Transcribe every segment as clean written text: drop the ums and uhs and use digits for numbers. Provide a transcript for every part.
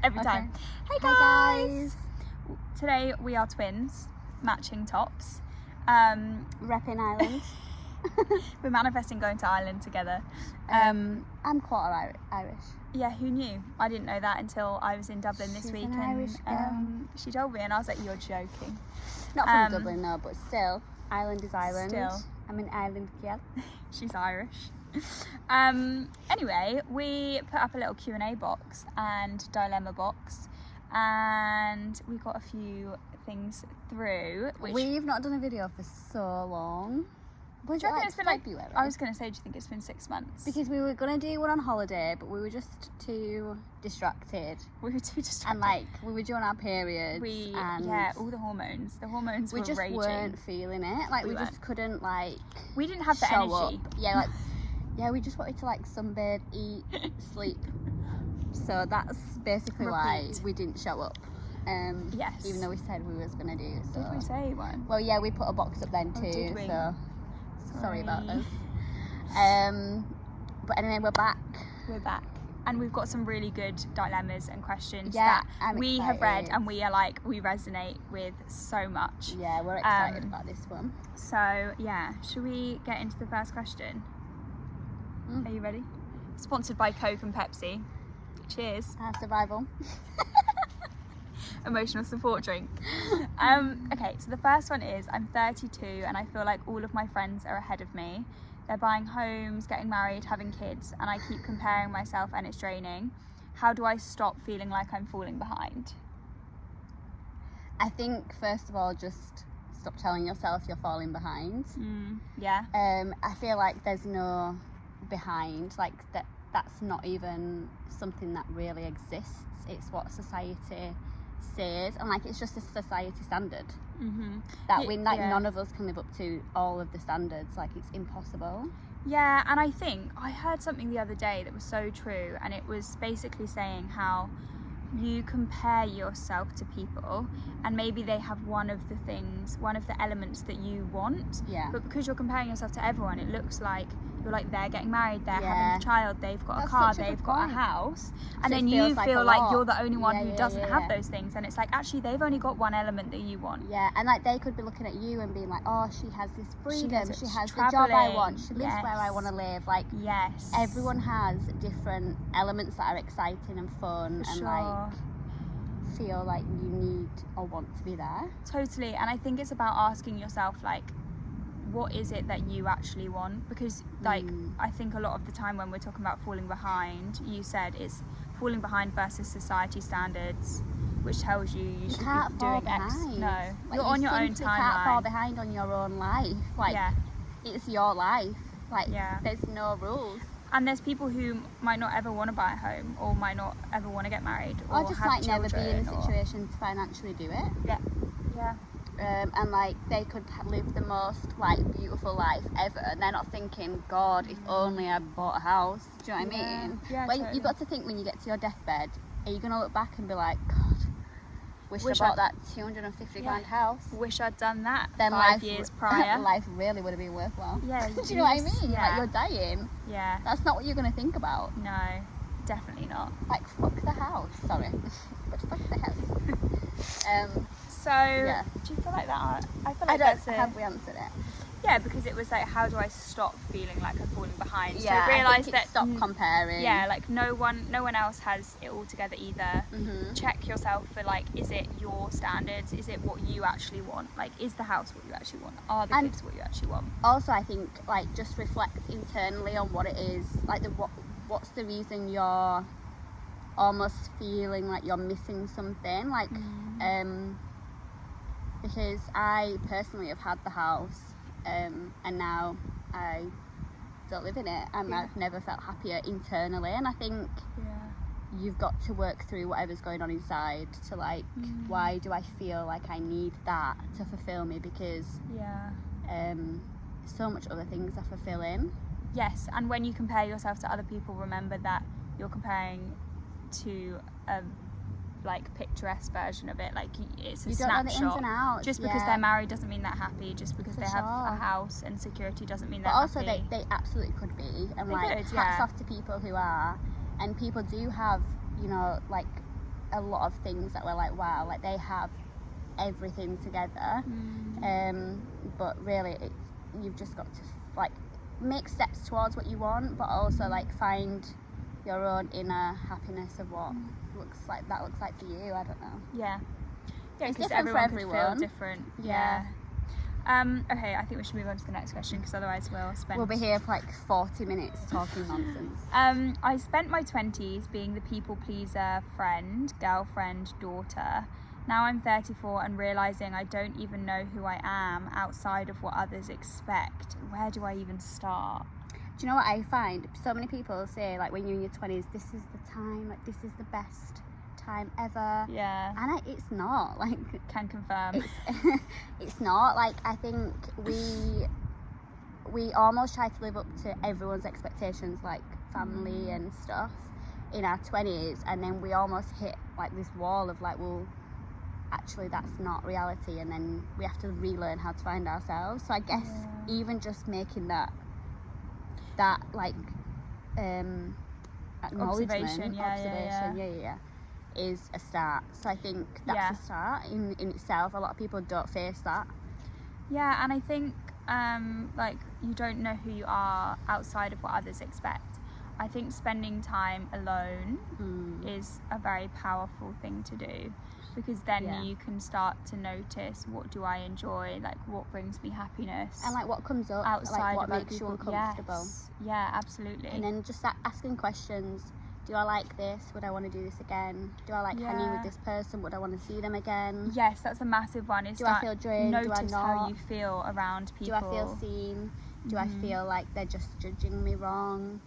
Every time. Hey guys! Today we are twins, matching tops. Repping Ireland. We're manifesting going to Ireland together. I'm quarter Irish. Yeah, who knew? I didn't know that until I was in Dublin this week, an and Irish girl. she told me, and I was like, "You're joking." Not from Dublin, no, but still, Ireland is Ireland. Still. I'm an Ireland girl. She's Irish. Anyway, we put up a little Q&A box and dilemma box, and we got a few things through. Which We've not done a video for so long. Was do you it reckon like it's been February? I was going to say, do you think it's been 6 months? Because we were going to do one on holiday, but we were just too distracted. We were too distracted. And like, we were doing our periods. And yeah, all the hormones. The hormones we were just raging. weren't feeling it. Like, we just weren't. couldn't, like, We didn't have the show energy. up. Yeah, like, yeah, we just wanted to, like, sunbathe, eat, sleep. So that's basically why Repeat. we didn't show up. Yes. Even though we said we was going to do. So. Did we say one? Well, yeah, we put a box up then Oh, too. did we? So sorry about Sorry. this. But anyway, we're back. We're back. And we've got some really good dilemmas and questions Yeah, that I'm we have read excited. and we are like, we resonate with so much. Yeah, we're excited about this one. So, yeah, should we get into the first question? Are you ready? Sponsored by Coke and Pepsi. Cheers. Survival. Emotional support drink. Okay, so the first one is, I'm 32 and I feel like all of my friends are ahead of me. They're buying homes, getting married, having kids, and I keep comparing myself and it's draining. How do I stop feeling like I'm falling behind? I think first of all, just stop telling yourself you're falling behind. Yeah. I feel like there's no behind, like that's not even something that really exists. It's what society says, and like it's just a society standard that we like none of us can live up to all of the standards. Like it's impossible. Yeah, and I think I heard something the other day that was so true, and it was basically saying how you compare yourself to people and maybe they have one of the elements that you want, but because you're comparing yourself to everyone, it looks like you're like, they're getting married, they're having a child, they've got a car, they've got a house, and then you feel like you're the only one who doesn't have those things, and it's like, actually they've only got one element that you want. And like they could be looking at you and being like, oh, she has this freedom, she has the job travelling, I want, she lives where I want to live. Like everyone has different elements that are exciting and fun and like feel like you need or want to be there. Totally. And I think it's about asking yourself, like, what is it that you actually want? Because like I think a lot of the time when we're talking about falling behind, you said it's falling behind versus society standards, which tells you should can't be fall doing X. behind. No, Like, you're on your own You can't fall timeline. behind on your own life. Like it's your life. Like there's no rules. And there's people who might not ever want to buy a home, or might not ever want to get married, or just have like never be in children, a situation to financially do it. Yeah. And like they could live the most like beautiful life ever, and they're not thinking, God, if only I bought a house. Do you know what I mean? Yeah, when totally. you've got to think, when you get to your deathbed, are you gonna look back and be like, God, wish I bought that 250 grand house? Wish I'd done that Then 5 years prior. life really would have been worthwhile. Yeah. Do you know what I mean? Yeah. Like you're dying. Yeah. That's not what you're gonna think about. No, definitely not. Like fuck the house. Sorry, but fuck the house. So, do you feel like that? I feel I like don't. that's Have we answered it? Yeah, because it was like, how do I stop feeling like I'm falling behind? Yeah, so realise I think that stop comparing. Yeah, like no one else has it all together either. Check yourself for like, is it your standards? Is it what you actually want? Like, is the house what you actually want? Are the kids what you actually want? Also, I think like just reflect internally on what it is. Like what's the reason you're almost feeling like you're missing something? Like because I personally have had the house and now I don't live in it, and I've never felt happier internally, and I think you've got to work through whatever's going on inside to like why do I feel like I need that to fulfill me, because so much other things are fulfilling. Yes, and when you compare yourself to other people, remember that you're comparing to like picturesque version of it. Like it's a you snapshot. don't know the ins and outs. Just because they're married doesn't mean they're happy. Just because they have a house and security doesn't mean they're happy. But also happy. they absolutely could be. And they like could, hats off to people who are. And people do have, you know, like a lot of things that we're like, wow, like they have everything together. But really, you've just got to like make steps towards what you want, but also like find your own inner happiness of what looks like for you. I don't know. Yeah, it's because different for everyone could everyone. feel different. Yeah. Okay, I think we should move on to the next question, because otherwise we'll be here for like 40 minutes talking nonsense. I spent my 20s being the people pleaser, friend, girlfriend, daughter. Now I'm 34 and realising I don't even know who I am outside of what others expect. Where do I even start? Do you know what I find? So many people say, like, when you're in your 20s, this is the time, like, this is the best time ever. Yeah. And it's not. Like, can confirm. It's not. Like, I think we almost try to live up to everyone's expectations, like family and stuff, in our 20s, and then we almost hit, like, this wall of, like, well, actually that's not reality, and then we have to relearn how to find ourselves. So I guess even just making that like acknowledgement, observation, is a start. So I think that's a start in itself. A lot of people don't face that. Yeah, and I think like, you don't know who you are outside of what others expect. I think spending time alone is a very powerful thing to do, because then you can start to notice, what do I enjoy, like what brings me happiness, and like what comes up outside, like what of makes you uncomfortable. Yeah, absolutely. And then just asking questions. Do I like this? Would I want to do this again? Do I like hanging with this person? Would I want to see them again? Yes, that's a massive one. Is do I feel drained? Notice do I not? how you feel around people. Do I feel seen? Do I feel like they're just judging me wrong?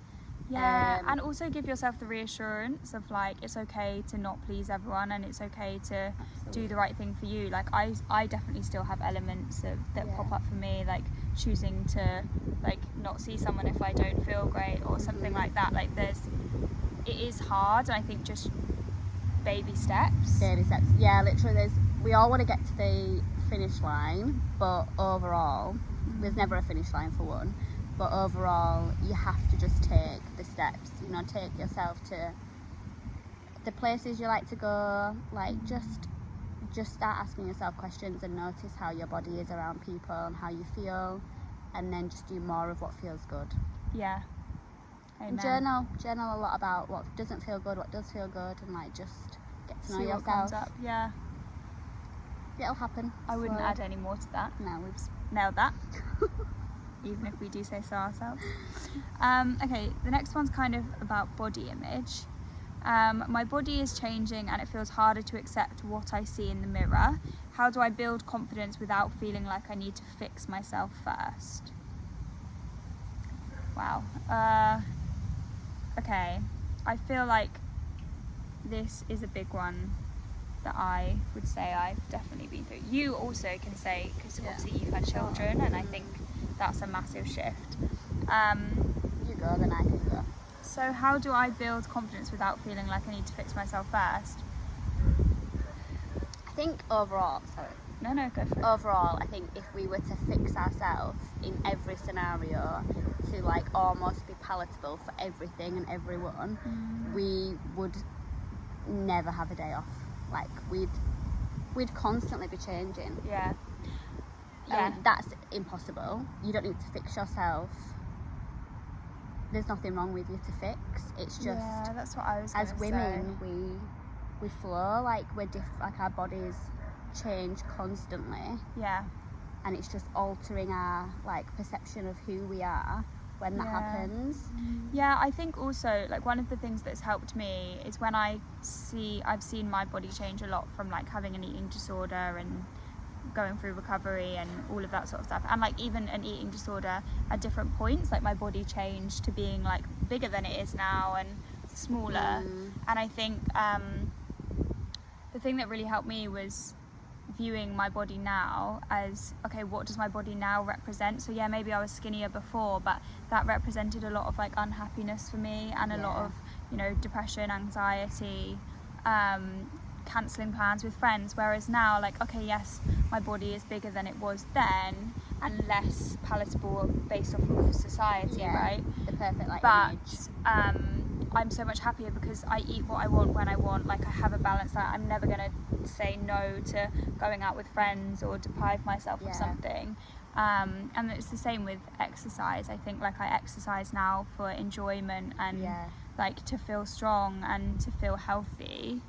Yeah, and also give yourself the reassurance of, like, it's okay to not please everyone, and it's okay to do the right thing for you. Like, I definitely still have elements that pop up for me, like choosing to, like, not see someone if I don't feel great or something like that. Like, it is hard, and I think just baby steps. Yeah, literally, we all want to get to the finish line, but overall there's never a finish line for one. But overall, you have to just take the steps, you know, take yourself to the places you like to go, like just start asking yourself questions and notice how your body is around people and how you feel, and then just do more of what feels good. Yeah. Amen. And journal a lot about what doesn't feel good, what does feel good, and like just get to know yourself. What comes up. Yeah. It'll happen. I wouldn't add any more to that. No, we've nailed that. Even if we do say so ourselves. Okay, the next one's kind of about body image. My body is changing and it feels harder to accept what I see in the mirror. How do I build confidence without feeling like I need to fix myself first? Wow. Okay, I feel like this is a big one that I would say I've definitely been through. You also can say, because obviously you've had children, and I think that's a massive shift. You go, then I can go. So how do I build confidence without feeling like I need to fix myself first? I think overall, No, go for it. Overall, I think if we were to fix ourselves in every scenario to like almost be palatable for everything and everyone, we would never have a day off. Like we'd constantly be changing. Yeah. And that's impossible. You don't need to fix yourself. There's nothing wrong with you to fix. It's just that's what I was as women we flow, like we're like our bodies change constantly. Yeah. And it's just altering our like perception of who we are when that happens. Yeah, I think also like one of the things that's helped me is when I've seen my body change a lot from like having an eating disorder and going through recovery and all of that sort of stuff, and like even an eating disorder at different points, like my body changed to being like bigger than it is now and smaller. And I think the thing that really helped me was viewing my body now as, okay, what does my body now represent? So yeah, maybe I was skinnier before, but that represented a lot of like unhappiness for me and a lot of, you know, depression, anxiety, cancelling plans with friends. Whereas now, like, okay, yes, my body is bigger than it was then and less palatable based off of society, right? The perfect like but image. I'm so much happier because I eat what I want when I want. Like, I have a balance that I'm never gonna say no to going out with friends or deprive myself of something. And it's the same with exercise. I think, like, I exercise now for enjoyment and like to feel strong and to feel healthy,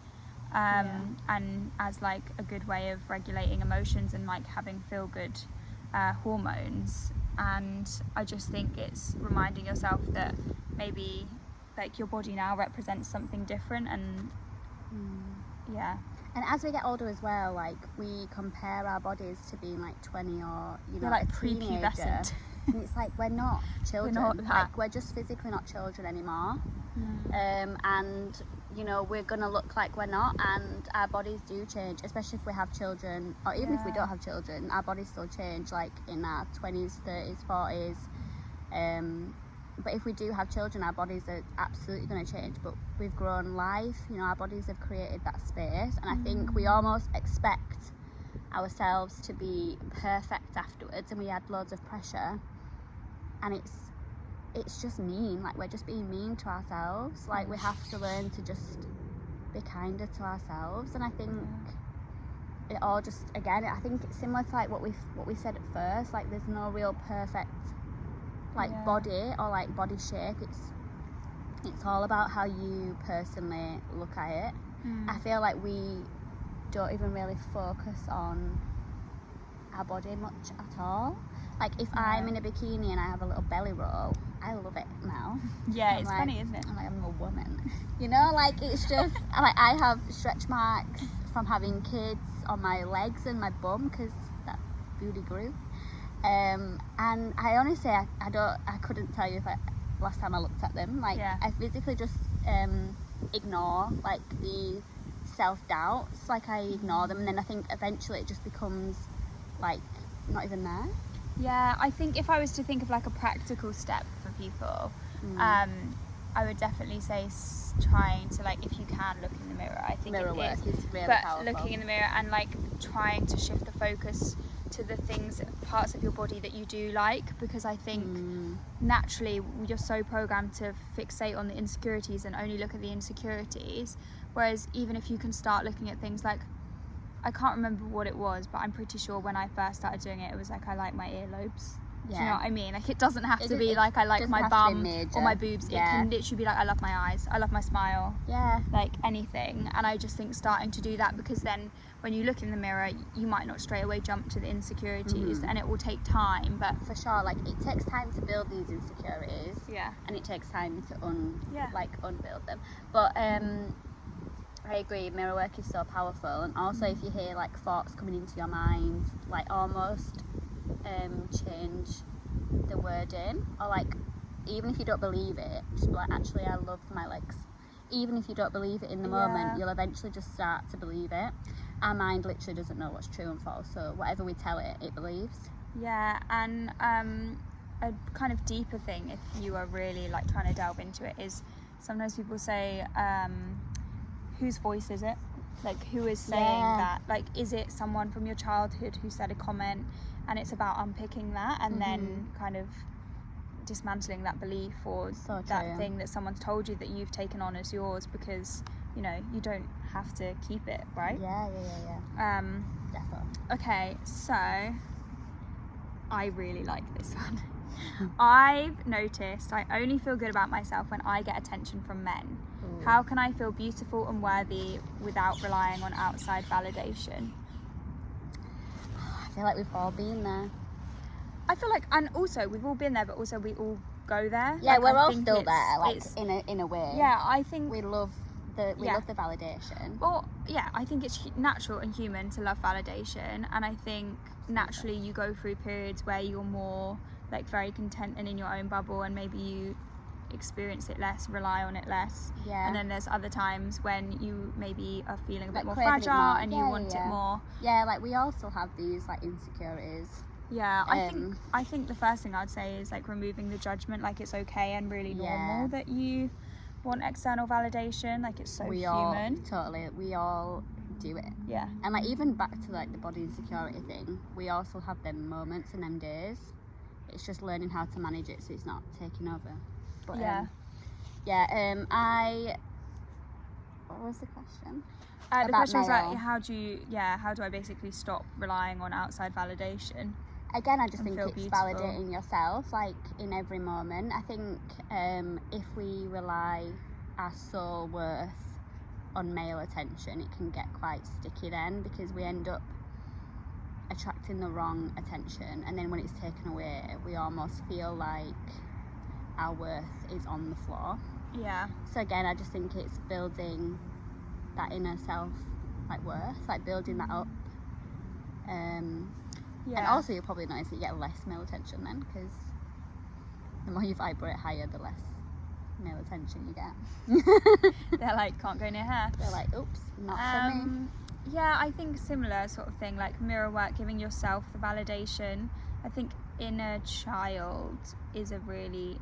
and as like a good way of regulating emotions and like having feel good hormones. And I just think it's reminding yourself that maybe like your body now represents something different. And and as we get older as well, like, we compare our bodies to being like 20 or, you know, like a teenager. prepubescent. And it's like, we're not children. We're not that. Like, we're just physically not children anymore. And, you know, we're gonna look like we're not, and our bodies do change, especially if we have children, or even if we don't have children, our bodies still change, like in our 20s, 30s, 40s. But if we do have children, our bodies are absolutely going to change. But we've grown life, you know, our bodies have created that space, and I think we almost expect ourselves to be perfect afterwards, and we add loads of pressure, and it's just mean. Like, we're just being mean to ourselves. Like, we have to learn to just be kinder to ourselves. And I think it all just, again, I think it's similar to like what we said at first. Like, there's no real perfect like body or like body shape. It's all about how you personally look at it. I feel like we don't even really focus on our body much at all. Like, if I'm in a bikini and I have a little belly roll, I love it now. Yeah, it's like, funny, isn't it? I'm like, I'm a woman. You know, like, it's just, like, I have stretch marks from having kids on my legs and my bum because that booty grew. And I honestly, I couldn't tell you if last time I looked at them. Like, I physically just ignore, like, the self-doubts. Like, I ignore them, and then I think eventually it just becomes, like, not even there. Yeah, I think if I was to think of like a practical step for people, I would definitely say trying to, like, if you can, look in the mirror. I think mirror work is really but powerful. Looking in the mirror and like trying to shift the focus to the parts of your body that you do like, because I think naturally you're so programmed to fixate on the insecurities and only look at the insecurities, whereas even if you can start looking at things like, I can't remember what it was, but I'm pretty sure when I first started doing it, it was like, I like my earlobes. Do you know what I mean? Like, it doesn't have to be like I like my bum or my boobs. It can literally be like, I love my eyes, I love my smile. Like, anything. And I just think starting to do that, because then when you look in the mirror, you might not straight away jump to the insecurities, and it will take time. But for sure, like, it takes time to build these insecurities. And it takes time to unbuild them. But I agree, mirror work is so powerful. And also, if you hear like thoughts coming into your mind, like, almost change the wording, or like, even if you don't believe it, just be like, actually, I love my legs. Even if you don't believe it in the moment, you'll eventually just start to believe it. Our mind literally doesn't know what's true and false, so whatever we tell it, it believes. And a kind of deeper thing, if you are really like trying to delve into it, is sometimes people say, whose voice is it? Like, who is saying that? Like, is it someone from your childhood who said a comment? And it's about unpicking that and then kind of dismantling that belief or that thing that someone's told you that you've taken on as yours, because, you know, you don't have to keep it, right? Definitely. Okay, so I really like this one. I've noticed I only feel good about myself when I get attention from men. How can I feel beautiful and worthy without relying on outside validation? I feel like we've all been there. I feel like, and also we've all been there, but also we all go there. Yeah, like, we're all still there, like, in a way. Yeah, I think we love the validation. Well, yeah, I think it's natural and human to love validation, and I think naturally you go through periods where you're more like very content and in your own bubble, and maybe you experience it less, rely on it less. And then there's other times when you maybe are feeling a bit more fragile and you want it more. Like, we also have these like insecurities. I think the first thing I'd say is like removing the judgment. Like, it's okay and really normal that you want external validation. Like, it's so human. We all do it. And like, even back to like the body insecurity thing, we also have them moments and them days. It's just learning how to manage it so it's not taking over. But Yeah, what was the question? The About question was male. like, how do I basically stop relying on outside validation? Again, I just and think feel it's beautiful. validating yourself, like, in every moment. I think if we rely our sole worth on male attention, it can get quite sticky then, because we end up attracting the wrong attention, and then when it's taken away, we almost feel like our worth is on the floor. Yeah. So again, I just think it's building that inner self, like, worth, like building that up. Yeah. And also, you'll probably notice that you get less male attention then, because the more you vibrate higher, the less male attention you get. They're like, can't go near her. They're like, oops, not for me. Yeah, I think similar sort of thing, like mirror work, giving yourself the validation. I think inner child is a really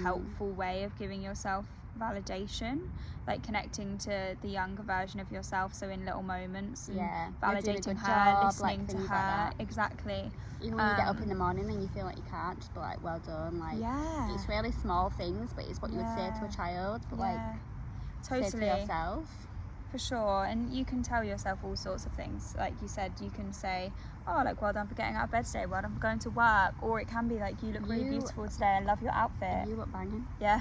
helpful way of giving yourself validation, like connecting to the younger version of yourself, so in little moments, and validating her, listening to her, like exactly. Even when you get up in the morning and you feel like you can't, just be like, well done, like, it's really small things, but it's what you would say to a child, but like, totally. say to yourself. For sure. And you can tell yourself all sorts of things, like you said. You can say, oh, like, well done for getting out of bed today, well done for going to work, or it can be like, you look really beautiful today, I love your outfit, you look banging. Yeah.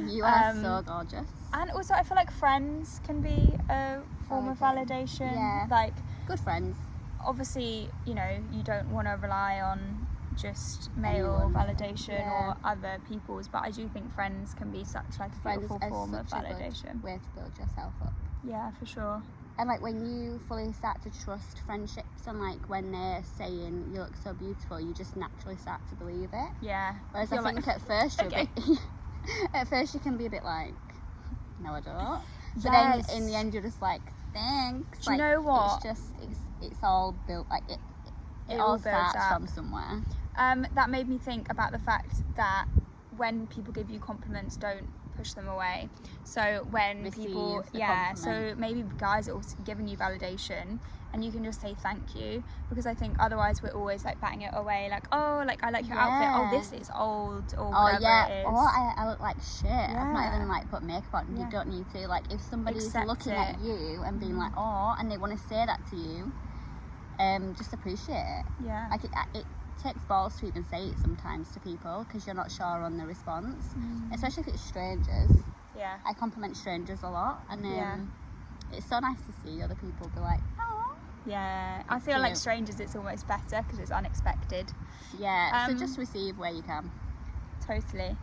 You are so gorgeous. And also, I feel like friends can be a form of validation. Yeah. Like, good friends. Obviously, you know, you don't want to rely on just male validation or other people's, but I do think friends can be such like a beautiful form of validation. Way to build yourself up. Yeah, for sure. And like, when you fully start to trust friendships, and like when they're saying you look so beautiful, you just naturally start to believe it. Yeah. Whereas I think at first at first you can be a bit like, no, I don't. But then in the end you're just like, thanks. Do you know what? It's just it's all built, like it all starts from somewhere. That made me think about the fact that when people give you compliments, don't push them away. So when people, so maybe guys are also giving you validation, and you can just say thank you, because I think otherwise we're always like batting it away, like, oh, like, I like your outfit, oh, this is old, or whatever it is. I look like shit. I've not even like put makeup on. You don't need to. Like, if somebody's looking at you and being like, oh, and they want to say that to you, just appreciate it. Yeah. Like, it takes balls to even say it sometimes to people, because you're not sure on the response, especially if it's strangers. Yeah. I compliment strangers a lot, and it's so nice to see other people be like, oh. Yeah, I feel like strangers, it's almost better because it's unexpected. Yeah, so just receive where you can. Totally.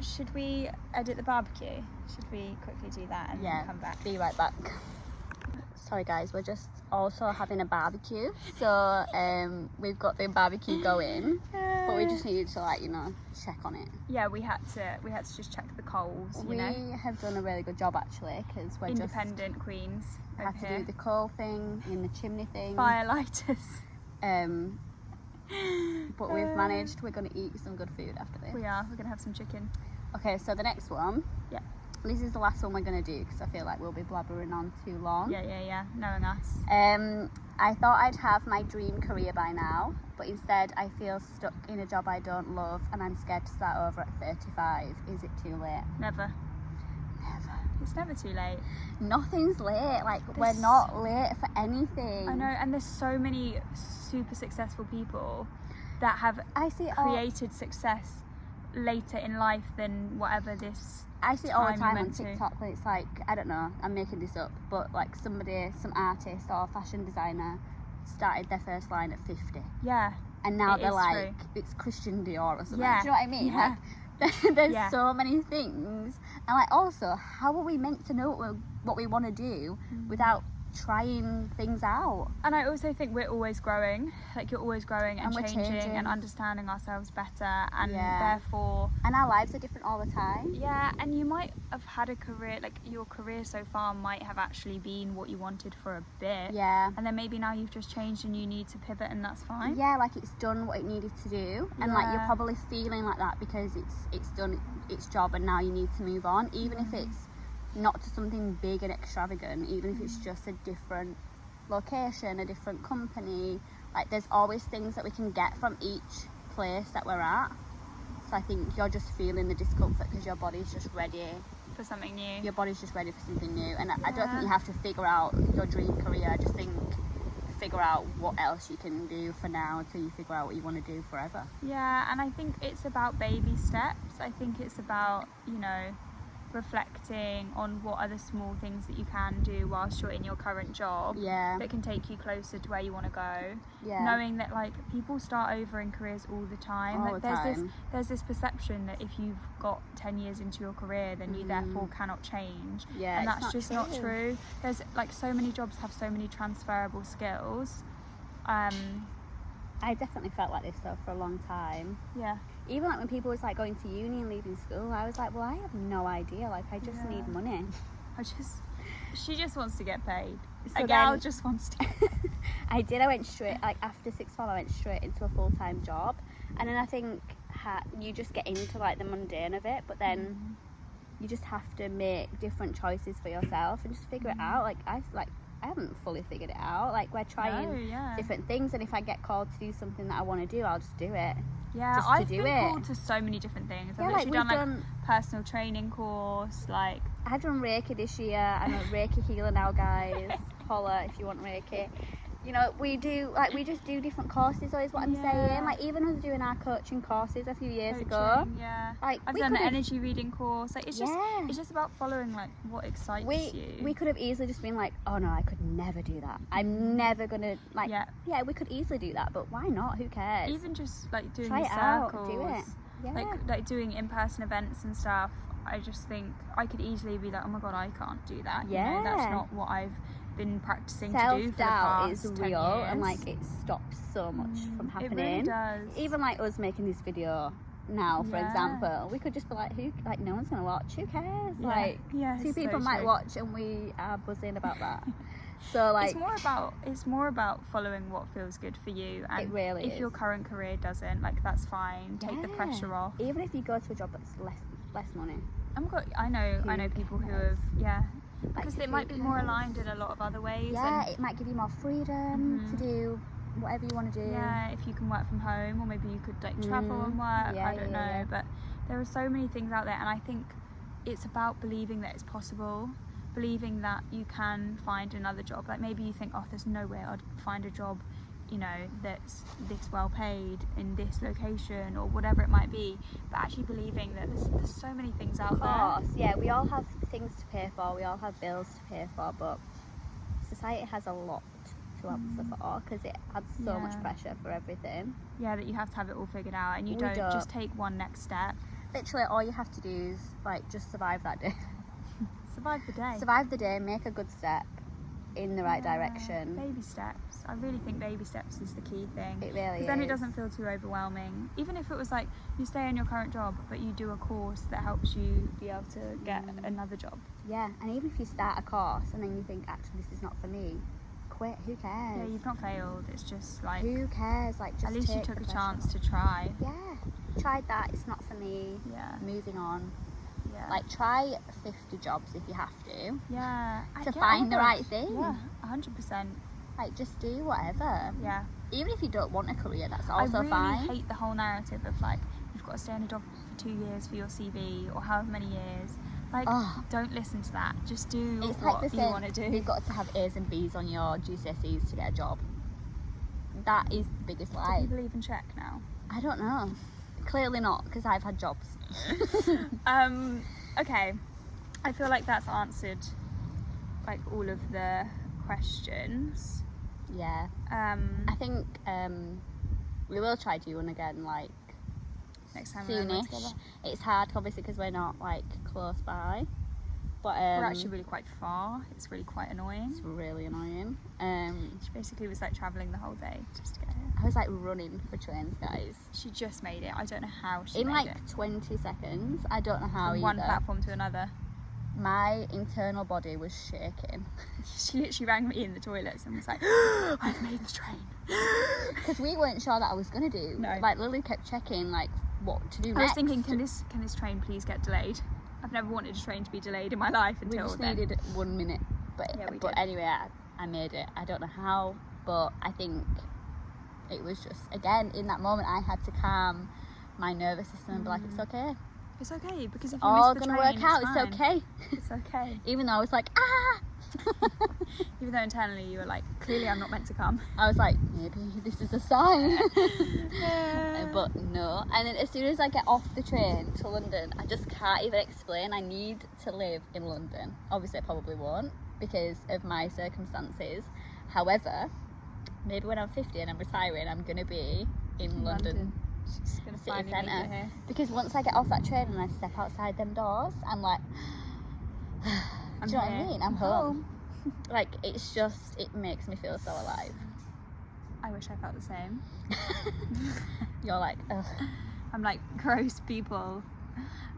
Should we edit the barbecue? Should we quickly do that and then come back? Be right back. Sorry guys, we're just also having a barbecue, so we've got the barbecue going, but we just needed to, like, you know, check on it. Yeah, we had to just check the coals. We have done a really good job actually, because we're independent queens. Have to do the coal thing and the chimney thing. Firelighters. But we've managed. We're going to eat some good food after this. We are. We're going to have some chicken. Okay, so the next one. Yeah. This is the last one we're going to do, because I feel like we'll be blabbering on too long. Yeah. Knowing us. I thought I'd have my dream career by now, but instead I feel stuck in a job I don't love, and I'm scared to start over at 35. Is it too late? Never. It's never too late. Nothing's late. Like, we're not late for anything. I know, and there's so many super successful people that have created success later in life than whatever this. I see it all the time on TikTok, where it's like, I don't know, I'm making this up, but like some artist or fashion designer started their first line at 50. Yeah. And now they're like, it's Christian Dior or something. Yeah. Do you know what I mean? Yeah. Like, there's so many things. And like, also, how are we meant to know what we want to do without trying things out? And I also think we're always growing. Like, you're always growing and changing and understanding ourselves better, and therefore, and our lives are different all the time. Yeah. And you might have had a career, like your career so far might have actually been what you wanted for a bit, and then maybe now you've just changed and you need to pivot, and that's fine. Like, it's done what it needed to do, and like, you're probably feeling like that because it's done its job, and now you need to move on, even if it's not to something big and extravagant, even if it's just a different location, a different company. Like, there's always things that we can get from each place that we're at. So I think you're just feeling the discomfort because your body's just ready. For something new. Your body's just ready for something new. And I don't think you have to figure out your dream career. I just think figure out what else you can do for now until you figure out what you want to do forever. Yeah, and I think it's about baby steps. I think it's about, you know, reflecting on what are the small things that you can do whilst you're in your current job that can take you closer to where you want to go. Knowing that, like, people start over in careers all the time. There's this perception that if you've got 10 years into your career, then you therefore cannot change. And that's just not true. There's, like, so many jobs have so many transferable skills. I definitely felt like this though for a long time. Even like when people was like going to uni and leaving school, I was like, well, I have no idea. Like, I just need money. She just wants to get paid. So a gal just wants to get paid. I went straight, like after sixth form, I went straight into a full-time job. And then I think you just get into like the mundane of it, but then you just have to make different choices for yourself and just figure it out. Like, I haven't fully figured it out. Like, we're trying different things, and if I get called to do something that I want to do, I'll just do it. I've been called to so many different things. I've literally done like personal training course. Like, I've done Reiki this year. I'm a Reiki healer now, guys. Holla if you want Reiki. You know, we just do different courses, is what I'm saying. Like, even us doing our coaching courses a few years ago. Like, I've done an energy reading course. Like, it's just about following like what excites you. We could have easily just been like, oh no, I could never do that. I'm never gonna like. Yeah, we could easily do that, but why not? Who cares? Even just like doing Try it circles, out, do it. Like doing in-person events and stuff. I just think I could easily be like, oh my god, I can't do that. You know, that's not what I've been practicing to do for the past 10 years. And like, it stops so much from happening. It really does. Even like us making this video now, for example, we could just be like, no one's gonna watch, who cares? Like, two people might watch and we are buzzing about that. So like, it's more about following what feels good for you, and it really if your current career doesn't, like, that's fine. Take the pressure off. Even if you go to a job that's less money. I know people who have because it might be more aligned in a lot of other ways. It might give you more freedom to do whatever you want to do. If you can work from home, or maybe you could like travel and work. I don't know, but there are so many things out there, and I think it's about believing that it's possible, believing that you can find another job. Like, maybe you think, oh, there's no way I'd find a job, you know, that's this well paid in this location or whatever it might be, but actually believing that there's so many things out there. Of course, we all have things to pay for, we all have bills to pay for, but society has a lot to answer for because it adds so much pressure for everything. That you have to have it all figured out, and you don't just take one next step. Literally all you have to do is like just survive that day. Survive the day, make a good step in the right direction. Baby steps. I really think baby steps is the key thing. It really is. Because then it doesn't feel too overwhelming. Even if it was like you stay in your current job, but you do a course that helps you be able to get another job. And even if you start a course and then you think, actually, this is not for me, quit. Who cares? You've not failed. It's just like, who cares? Like, just at least you took a chance to try. Tried that. It's not for me. Moving on. Like, try 50 jobs if you have to. To find the right thing. 100%. Like, just do whatever. Even if you don't want a career, that's also fine. I really hate the whole narrative of like, you've got to stay in a job for 2 years for your CV or however many years. Like, don't listen to that. Just do what you want to do. You've got to have A's and B's on your GCSEs to get a job. That is the biggest lie. Do people even check now? I don't know. Clearly not, because I've had jobs. Okay, I feel like that's answered like all of the questions. I think we will try to do one again, like, next time soonish. It's hard obviously because we're not like close by, but we're actually really quite far. It's really quite annoying. It's really annoying. She basically was like travelling the whole day just to get here. I was like running for trains, guys. She just made it. I don't know how she made it. In like 20 seconds. I don't know how From either. one platform to another. My internal body was shaking. She literally rang me in the toilets and was like, I've made the train. Because we weren't sure that I was going to do. No. Like, Lily kept checking like what to do next. I was thinking, can this train please get delayed? I've never wanted a train to be delayed in my life until we just then. needed 1 minute. But anyway, I made it. I don't know how, but I think it was just, again, in that moment I had to calm my nervous system and be like, it's okay. It's okay, because if It's you all miss the gonna train, work out. it's It's okay. It's okay. Even though I was like, ah. Even though internally you were like, clearly I'm not meant to come. I was like, maybe this is a sign. Yeah. But no. And then as soon as I get off the train to London, I just can't even explain. I need to live in London. Obviously I probably won't because of my circumstances. However, maybe when I'm 50 and I'm retiring, I'm going to be in London. She's gonna City finally meet you centre. here. Because once I get off that train and I step outside them doors, I'm like, do you know what I mean? I'm home. Like, it's just, it makes me feel so alive. I wish I felt the same. You're like, ugh. I'm like, gross people.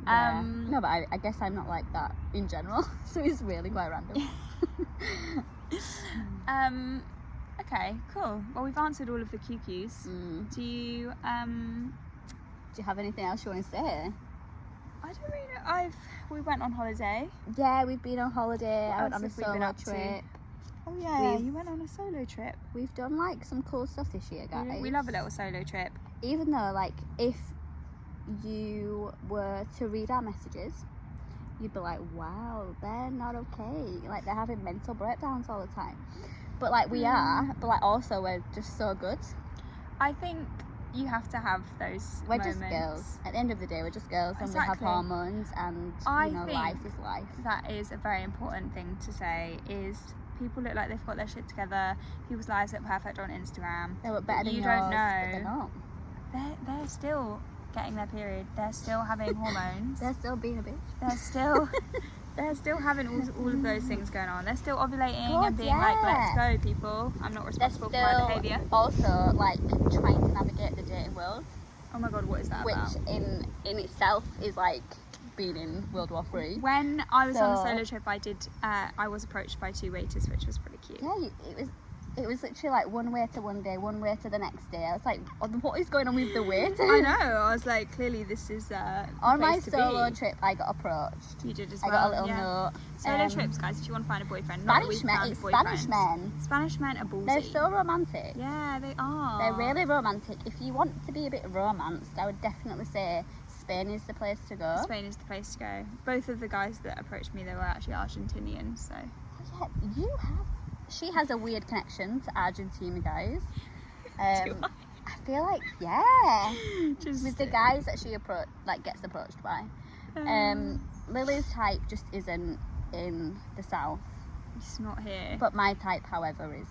Yeah. No, but I guess I'm not like that in general, so it's really quite random. Okay, cool. Well, we've answered all of the QQs. Do you Do you have anything else you want to say? I don't really know. We went on holiday. Yeah, we've been on holiday. What I went else on a have we been solo up to? trip. Oh yeah, you went on a solo trip. We've done like some cool stuff this year, guys. We love a little solo trip. Even though, like, if you were to read our messages, you'd be like, wow, they're not okay. Like, they're having mental breakdowns all the time. But like, we are. But like, also, we're just so good. I think you have to have those We're moments. just girls. At the end of the day, we're just girls, and we have Exactly. hormones, and I you know, think life is life. That is a very important thing to say. Is people look like they've got their shit together. People's lives look perfect on Instagram. They look better than You yours, don't but they're know. not. They're still getting their period. They're still having hormones. They're still being a bitch. They're still having all of those things going on. They're still ovulating God, and being yeah. like, let's go, people. I'm not They're responsible for my still behaviour. also like trying to navigate the dating world, Oh my god, what is that which about? in itself is like being in World War III. When I was on a So- solo trip, I was approached by 2 waiters, which was pretty cute. Yeah, it was literally like one waiter one day, one waiter the next day. I was like, what is going on with the waiters? I know. I was like, clearly this is the On my place to solo be. trip, I got approached. You did as I well. got a little yeah. note. Solo trips, guys. If you want to find a boyfriend, not that Spanish we've men, found it's boyfriends. Spanish men. Spanish men are ballsy. They're so romantic. Yeah, they are. They're really romantic. If you want to be a bit romanced, I would definitely say Spain is the place to go. Spain is the place to go. Both of the guys that approached me, they were actually Argentinian, so. Yeah, you have. She has a weird connection to Argentina guys. Do I feel like, yeah. Just With the guys that she gets approached by. Lily's type just isn't in the south. It's not here. But my type, however, is.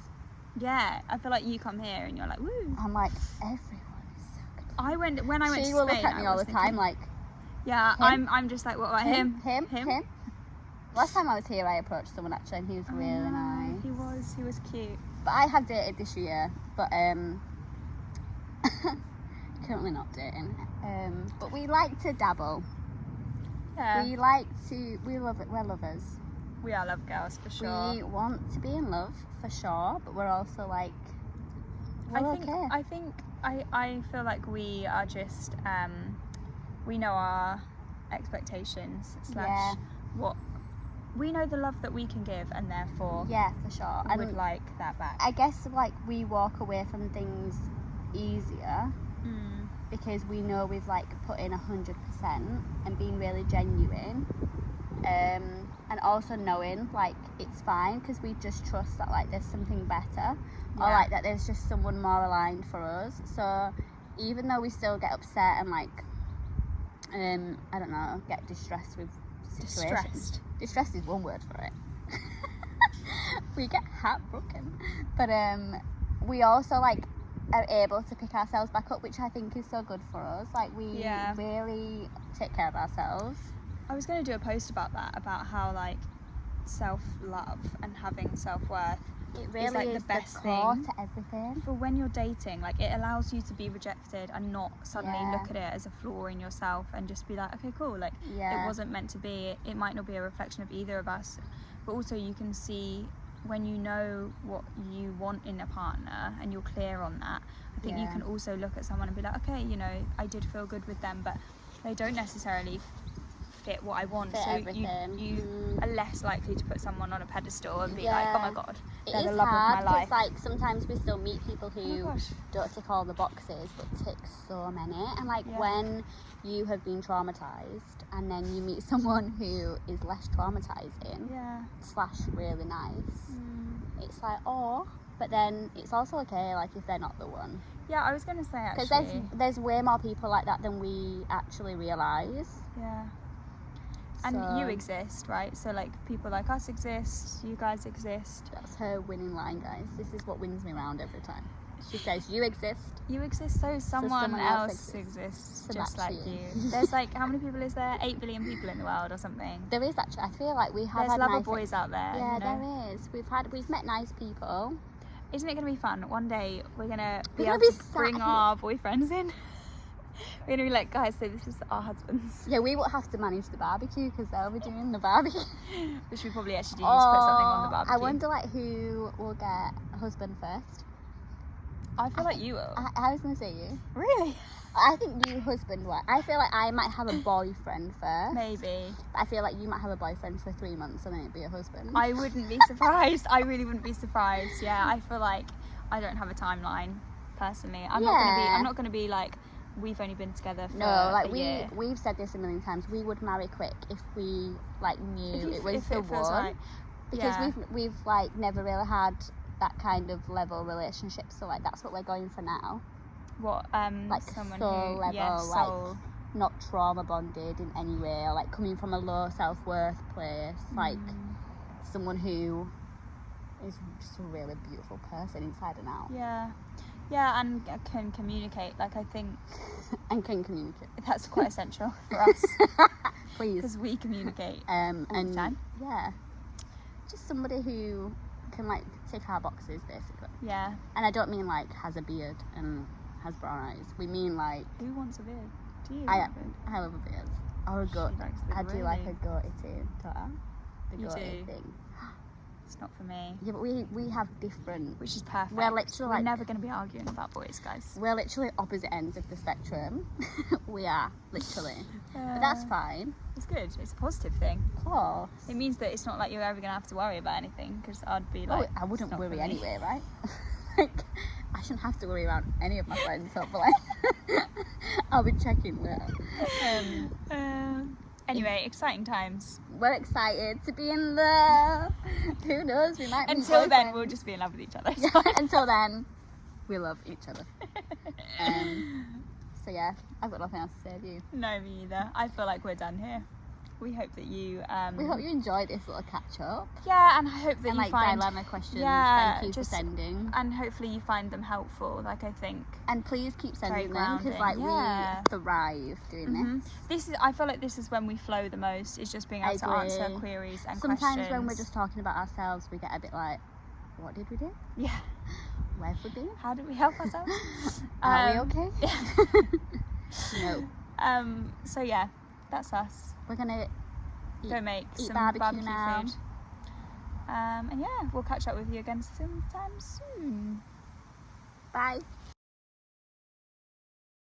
Yeah, I feel like you come here and you're like, woo. I'm like, everyone is so good. When I went She to will Spain, look at me I all was the time thinking, like, yeah, him? I'm just like, what about him? him. Last time I was here, I approached someone actually, and he was really nice. He was cute. But I have dated this year, but currently not dating. But we like to dabble. Yeah. We love it. We're lovers. We are love girls for sure. We want to be in love for sure, but we're also like, okay. I feel like we are just we know our expectations / what we know, the love that we can give, and therefore Yeah, for sure. I would like that back. I guess like we walk away from things easier because we know we've like put in 100% and being really genuine, and also knowing like it's fine because we just trust that like there's something better, or like that there's just someone more aligned for us. So even though we still get upset and like I don't know, get distressed with situations. Distressed is one word for it. We get heartbroken, but we also like are able to pick ourselves back up, which I think is so good for us. Like we really take care of ourselves. I was going to do a post about that, about how like self-love and having self-worth It really is like is the best core thing to everything. for when you're dating. Like it allows you to be rejected and not suddenly look at it as a flaw in yourself and just be like, okay, cool, like it wasn't meant to be. It might not be a reflection of either of us, but also you can see when you know what you want in a partner and you're clear on that. I think you can also look at someone and be like, okay, you know, I did feel good with them, but they don't necessarily fit what I want. Fit So everything. you are less likely to put someone on a pedestal and be Yeah. like, oh my god, It they're is the love hard of my life. because like sometimes we still meet people Oh who my gosh. don't tick all the boxes but tick so many, and like Yeah. when you have been traumatized and then you meet someone who is less traumatizing Yeah. / really nice, it's like, oh, but then it's also okay like if they're not the one, Yeah, I was gonna say because actually. there's way more people like that than we actually realize. Yeah. And So you exist, right? So like people like us exist, you guys exist. that's her winning line, guys. This is what wins me round every time. She says you exist. You exist, so someone someone else else exists to just match like you. you. There's like, how many people is there? 8 billion people in the world or something. There is actually. I feel like we have There's had lover nice boys out there. Yeah, you know? there is. We've met nice people. Isn't it going to be fun? One day we're going to be We're able gonna be to sat bring here- our boyfriends in. We're going to be like, guys, so this is our husbands. Yeah, we will have to manage the barbecue because they'll be doing the barbecue. Which we probably actually do need to put something on the barbecue. I wonder like who will get a husband first. I feel like you will. I was gonna say you. Really? I think you husband one. I feel like I might have a boyfriend first. Maybe. But I feel like you might have a boyfriend for 3 months and then it'd be a husband. I wouldn't be surprised. I really wouldn't be surprised. Yeah, I feel like I don't have a timeline personally. I'm not gonna be like, we've only been together for a year. we've said this a million times. We would marry quick if we like knew If it was it the feels one. right. Because Yeah. we've like never really had that kind of level relationship, so like that's what we're going for now. What Like someone soul who, level, yeah, like soul. not trauma bonded in any way, or like coming from a low self-worth place, like someone who is just a really beautiful person inside and out. Yeah, and can communicate. Like I think And can communicate. that's quite essential for us Please. because we communicate. And time. yeah, just somebody who can like tick our boxes basically. Yeah. And I don't mean like has a beard and has brown eyes. We mean like Who wants a beard? Do you? I want a beard? love a beard or a She goat. likes a beard, I do like a really? goatee too. Don't I? The You goatee do? thing. It's not for me. Yeah, but we have different. Which is perfect. We're literally We're like- never going to be arguing about boys, guys. We're literally opposite ends of the spectrum. We are literally, but that's fine. It's good. It's a positive thing. Of course. It means that it's not like you're ever going to have to worry about anything because I'd be Oh, like, I wouldn't "It's not worry for me." anyway, right? Like, I shouldn't have to worry about any of my friends, hopefully. I'll be checking there. Anyway, exciting times. We're excited to be in love. Who knows? We might be Until then, boyfriends. we'll just be in love with each other. Yeah, until then, we love each other. So yeah, I've got nothing else to say to you. No, me either. I feel like we're done here. We hope that you. We hope you enjoyed this little catch up. Yeah, and I hope that And you like find. dilemma questions. Yeah, Thank you just- for sending. And hopefully you find them helpful. Like I think. And please keep sending Very them because grounding, like yeah. we thrive doing Mhm. this. This is. I feel like this is when we flow the most. Is just being able I to answer agree. queries and Sometimes questions. when we're just talking about ourselves, we get a bit like, what did we do? Yeah. Where have we been? How did we help ourselves? Are we okay? No. So yeah, that's us. We're gonna Go make eat some barbecue now. food. And yeah, we'll catch up with you again sometime soon. bye.